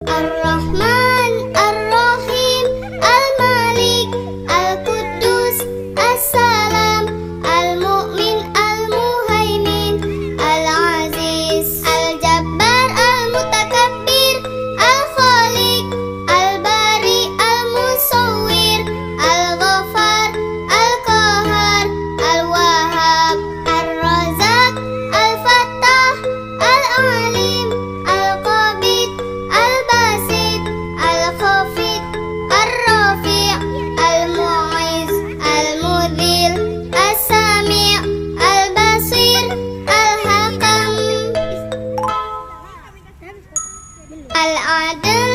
Ar-Rahman, Ar-Rahim, Al-Malik, Al-Quddus, As-Salam, Al-Mu'min, Al-Muhaimin, Al-Aziz, Al-Jabbar, Al-Mutakabbir, Al-Khaliq, Al-Bari, Al-Musawwir, Al-Ghaffar, Al-Qahhar, Al-Wahhab, Ar-Razzaq, Al-Fattah, Al-Alim, Al-Qabid, Al-Basit, Al-Khafid, Ar-Rafi', Al-Mu'izz, Al-Mudhil, As-Sami', Al-Basir, Al-Hakam, Al-Adil.